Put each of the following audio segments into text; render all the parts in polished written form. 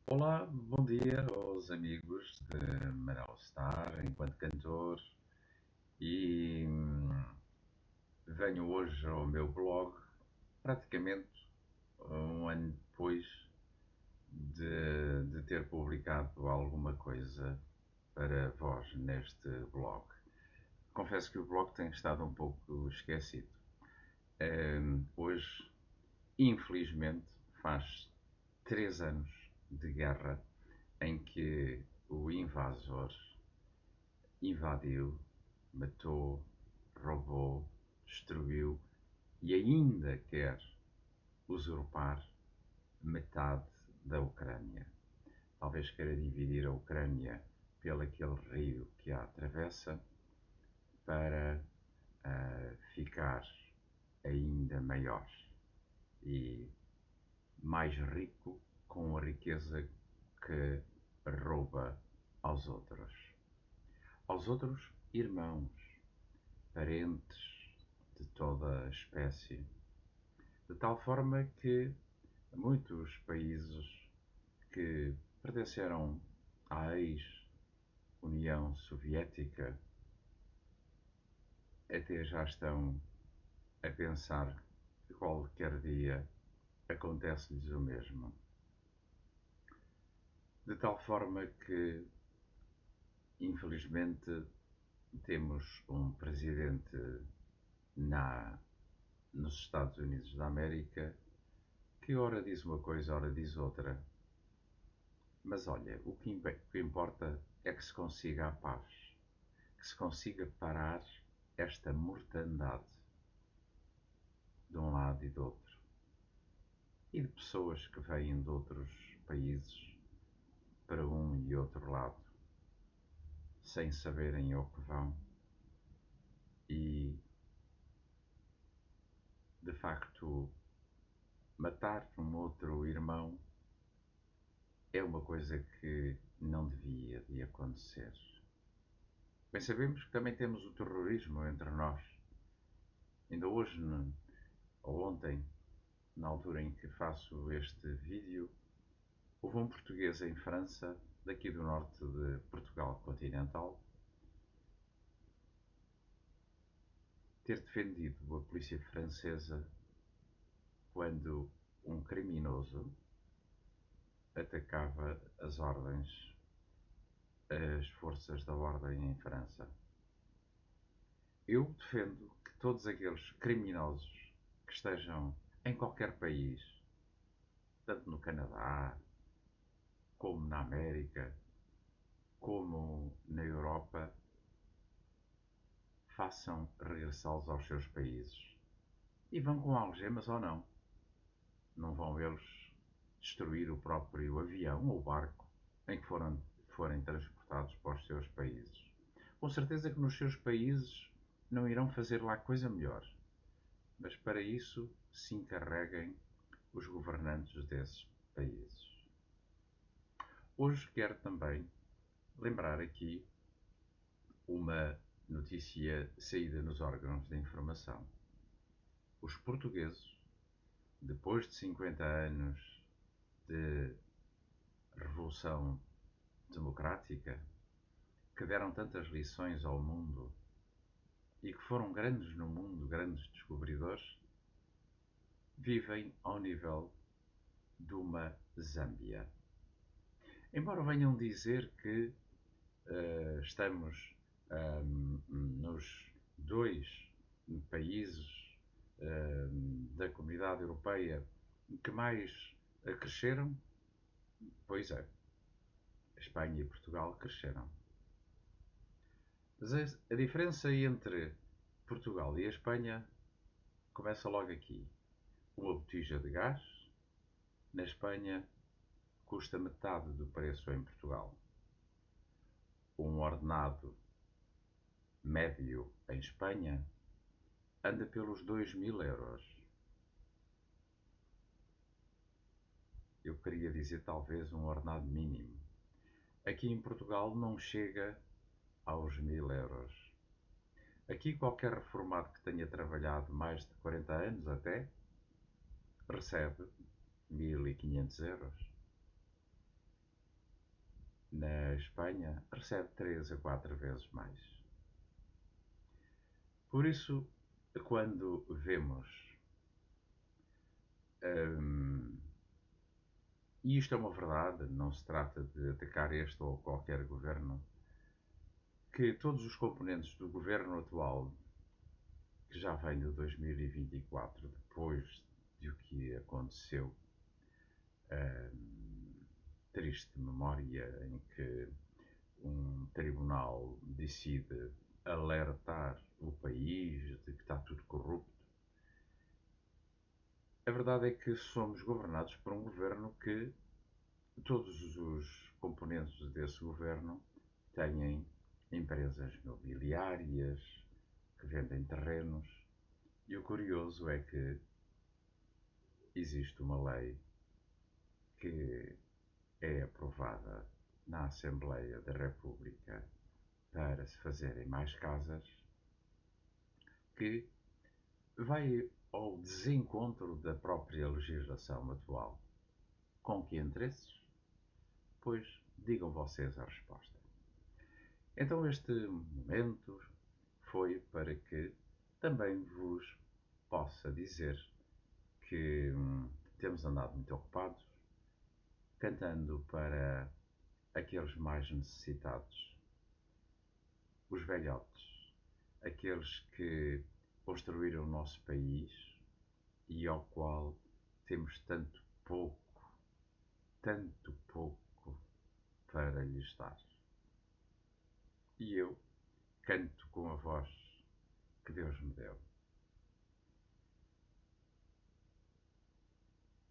Olá, bom dia aos amigos de Manuel Star, enquanto cantor, e venho hoje ao meu blog, praticamente um ano depois de ter publicado alguma coisa para vós neste blog. Confesso que o blog tem estado um pouco esquecido. Hoje, infelizmente, faz 3 anos de guerra em que o invasor invadiu, matou, roubou, destruiu e ainda quer usurpar metade da Ucrânia. Talvez queira dividir a Ucrânia pelo aquele rio que a atravessa para ficar ainda maior e mais rico com a riqueza que rouba aos outros. Aos outros irmãos, parentes de toda a espécie, de tal forma que muitos países que pertenceram à ex-União Soviética até já estão a pensar que qualquer dia acontece-lhes o mesmo. De tal forma que, infelizmente, temos um presidente nos Estados Unidos da América que ora diz uma coisa, ora diz outra. Mas olha, o que importa é que se consiga a paz, que se consiga parar esta mortandade de um lado e do outro. E de pessoas que vêm de outros países para um e outro lado, sem saberem ao que vão. E, de facto, matar um outro irmão é uma coisa que não devia de acontecer. Bem, sabemos que também temos o terrorismo entre nós. Ainda hoje, ou ontem, na altura em que faço este vídeo, houve um português em França, daqui do norte de Portugal continental, ter defendido a polícia francesa quando um criminoso atacava as forças da ordem em França. Eu defendo que todos aqueles criminosos que estejam em qualquer país, tanto no Canadá, como na América, como na Europa, façam regressá-los aos seus países. E vão com algemas ou não. Não vão eles destruir o próprio avião ou barco em que forem transportados para os seus países. Com certeza que nos seus países não irão fazer lá coisa melhor. Mas para isso se encarreguem os governantes desses países. Hoje quero também lembrar aqui uma notícia saída nos órgãos de informação. Os portugueses, depois de 50 anos de Revolução Democrática, que deram tantas lições ao mundo e que foram grandes no mundo, grandes descobridores, vivem ao nível de uma Zâmbia. Embora venham dizer que estamos nos dois países da Comunidade Europeia que mais cresceram, pois é, a Espanha e Portugal cresceram. Mas a diferença entre Portugal e a Espanha começa logo aqui. Uma botija de gás, na Espanha, custa metade do preço em Portugal. Um ordenado médio em Espanha anda pelos 2000 euros. Eu queria dizer talvez um ordenado mínimo. Aqui em Portugal não chega aos 1000 euros. Aqui qualquer reformado que tenha trabalhado mais de 40 anos até recebe 1500 euros. na Espanha, recebe 3 a 4 vezes mais. Por isso, quando vemos, hum, e isto é uma verdade, não se trata de atacar este ou qualquer governo, que todos os componentes do governo atual, que já vem de 2024, depois de o que aconteceu, triste memória em que um tribunal decide alertar o país de que está tudo corrupto. A verdade é que somos governados por um governo que todos os componentes desse governo têm empresas imobiliárias que vendem terrenos, e o curioso é que existe uma lei que é aprovada na Assembleia da República para se fazerem mais casas, que vai ao desencontro da própria legislação atual. Com que interesses? Pois digam vocês a resposta. Então este momento foi para que também vos possa dizer que temos andado muito ocupados, cantando para aqueles mais necessitados, os velhotes, aqueles que construíram o nosso país e ao qual temos tanto pouco para lhes dar. E eu canto com a voz que Deus me deu.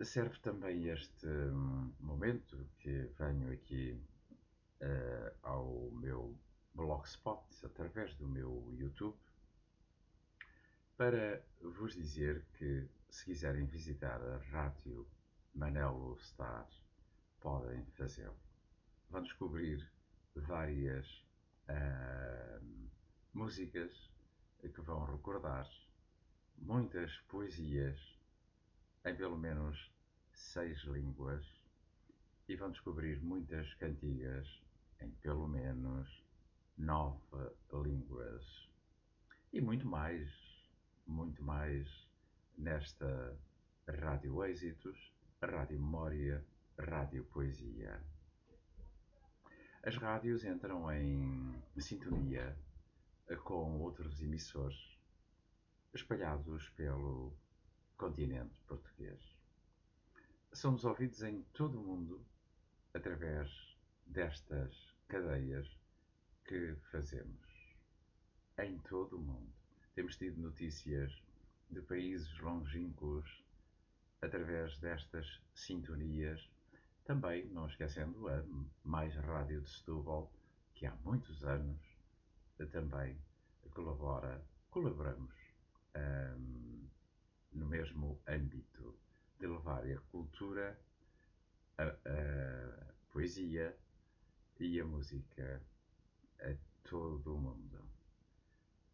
Serve também este momento que venho aqui ao meu blogspot, através do meu YouTube, para vos dizer que, se quiserem visitar a rádio Manelo Star, podem fazê-lo. Vão descobrir várias músicas que vão recordar, muitas poesias em pelo menos 6 línguas, e vão descobrir muitas cantigas em pelo menos 9 línguas. E muito mais nesta Rádio Êxitos, Rádio Memória, Rádio Poesia. As rádios entram em sintonia com outros emissores espalhados pelo continente português. Somos ouvidos em todo o mundo através destas cadeias que fazemos. Em todo o mundo. Temos tido notícias de países longínquos através destas sintonias. Também, não esquecendo a Mais Rádio de Setúbal, que há muitos anos também colaboramos no mesmo âmbito de levar a cultura, a poesia e a música a todo o mundo.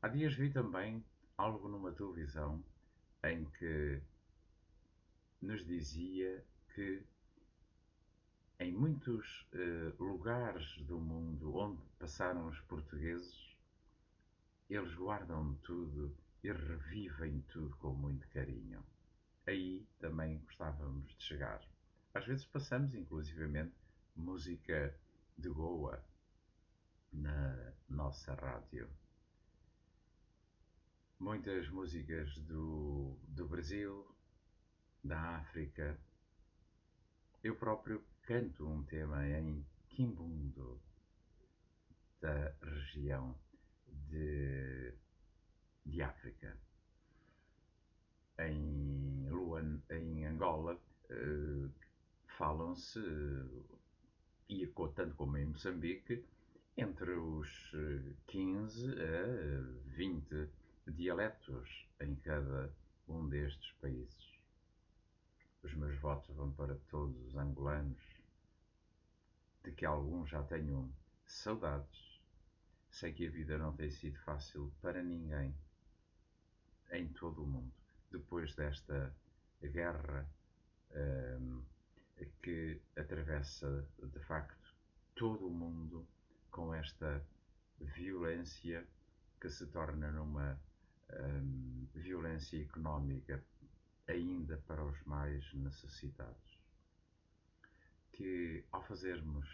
Há dias vi também algo numa televisão em que nos dizia que em muitos lugares do mundo onde passaram os portugueses, eles guardam tudo e revivem tudo com muito carinho. Aí também gostávamos de chegar. Às vezes passamos, inclusivamente, música de Goa na nossa rádio. Muitas músicas do Brasil, da África. Eu próprio canto um tema em Quimbundo, da região de África. Em Angola, falam-se, e tanto como em Moçambique, entre os 15 a 20 dialetos em cada um destes países. Os meus votos vão para todos os angolanos, de que alguns já tenham saudades. Sei que a vida não tem sido fácil para ninguém em todo o mundo, depois desta guerra que atravessa de facto todo o mundo com esta violência que se torna numa violência económica ainda para os mais necessitados. Que ao fazermos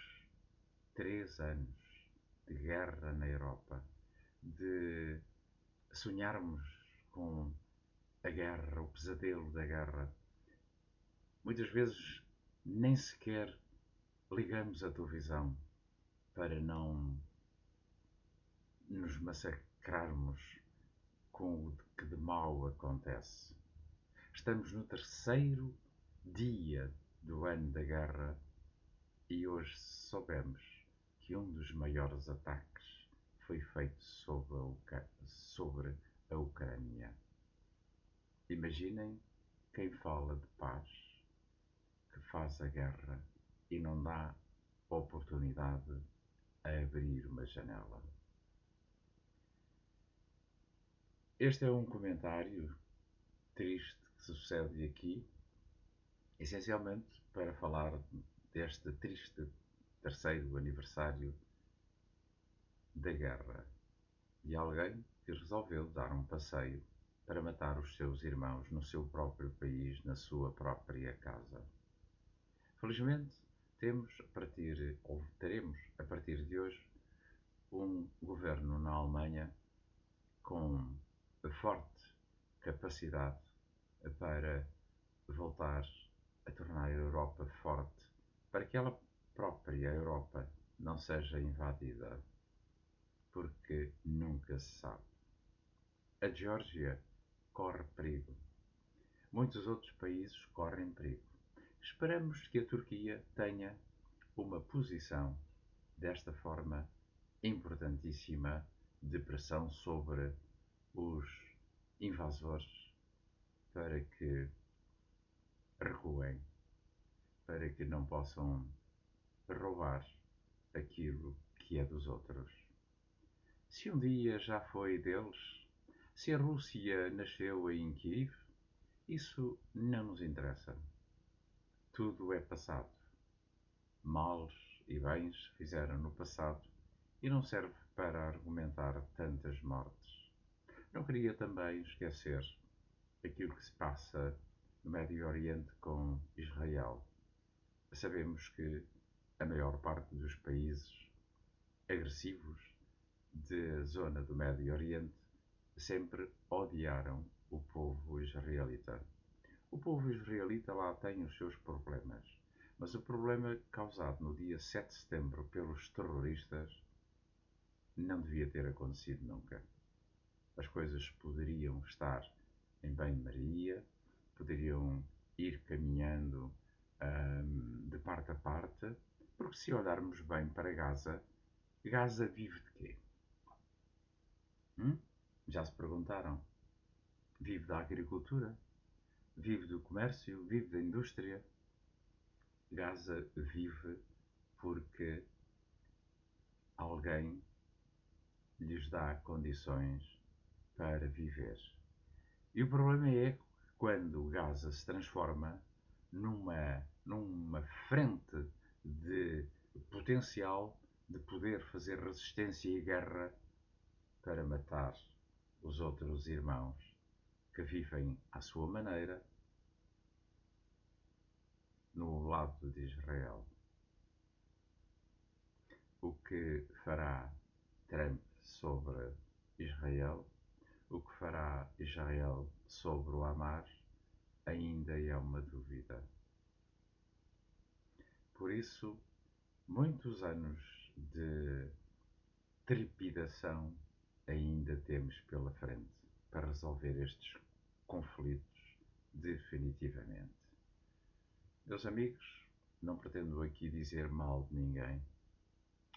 3 anos de guerra na Europa, de sonharmos com a guerra, o pesadelo da guerra, muitas vezes nem sequer ligamos a televisão para não nos massacrarmos com o que de mal acontece. Estamos no 3º dia do ano da guerra e hoje soubemos que um dos maiores ataques foi feito sobre a Ucrânia. Imaginem quem fala de paz, que faz a guerra e não dá oportunidade a abrir uma janela. Este é um comentário triste que sucede aqui, essencialmente para falar deste triste 3º aniversário da guerra, de alguém que resolveu dar um passeio para matar os seus irmãos no seu próprio país, na sua própria casa. Felizmente, teremos a partir de hoje um governo na Alemanha com forte capacidade para voltar a tornar a Europa forte, para que ela própria, a Europa, não seja invadida, porque nunca se sabe. A Geórgia corre perigo. Muitos outros países correm perigo. Esperamos que a Turquia tenha uma posição desta forma importantíssima de pressão sobre os invasores para que recuem, para que não possam roubar aquilo que é dos outros. Se um dia já foi deles, se a Rússia nasceu em Kiev, isso não nos interessa. Tudo é passado. Males e bens fizeram no passado e não serve para argumentar tantas mortes. Não queria também esquecer aquilo que se passa no Médio Oriente com Israel. Sabemos que a maior parte dos países agressivos da zona do Médio Oriente sempre odiaram o povo israelita. O povo israelita lá tem os seus problemas, mas o problema causado no dia 7 de setembro pelos terroristas não devia ter acontecido nunca. As coisas poderiam estar em banho-maria, poderiam ir caminhando de parte a parte, porque se olharmos bem para Gaza, Gaza vive de quê? Já se perguntaram? Vive da agricultura? Vive do comércio? Vive da indústria? Gaza vive porque alguém lhes dá condições para viver. E o problema é que quando Gaza se transforma numa frente de potencial de poder fazer resistência e guerra para matar os outros irmãos que vivem à sua maneira no lado de Israel. O que fará Trump sobre Israel, o que fará Israel sobre o Hamas, ainda é uma dúvida. Por isso, muitos anos de trepidação ainda temos pela frente para resolver estes conflitos definitivamente. Meus amigos, não pretendo aqui dizer mal de ninguém,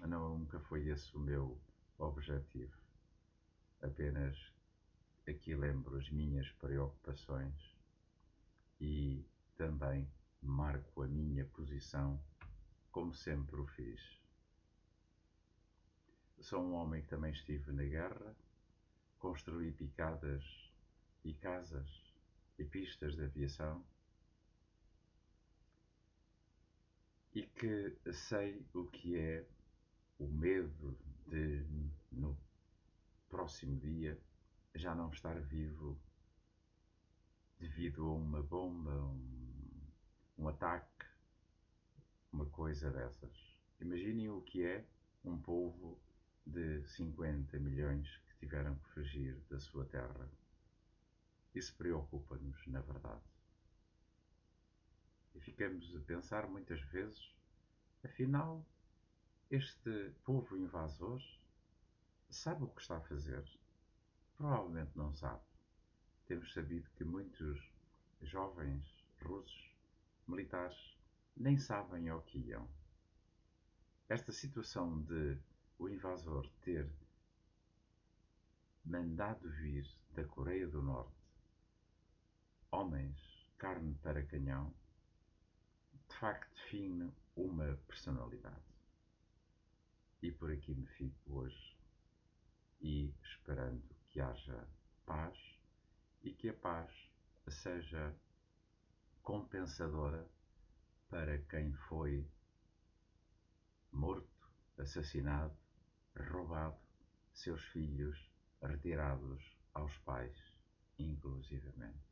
nunca foi esse o meu objetivo. Apenas aqui lembro as minhas preocupações e também marco a minha posição, como sempre o fiz. Sou um homem que também estive na guerra, construí picadas e casas e pistas de aviação e que sei o que é o medo de, no próximo dia, já não estar vivo devido a uma bomba, um ataque, uma coisa dessas. Imaginem o que é um povo de 50 milhões que tiveram que fugir da sua terra. Isso preocupa-nos, na verdade. E ficamos a pensar muitas vezes, afinal, este povo invasor sabe o que está a fazer? Provavelmente não sabe. Temos sabido que muitos jovens russos, militares, nem sabem ao que iam. Esta situação de o invasor ter mandado vir da Coreia do Norte homens, carne para canhão, de facto define uma personalidade. E por aqui me fico hoje e esperando que haja paz e que a paz seja compensadora para quem foi morto, assassinado, roubado, seus filhos retirados aos pais, inclusivamente.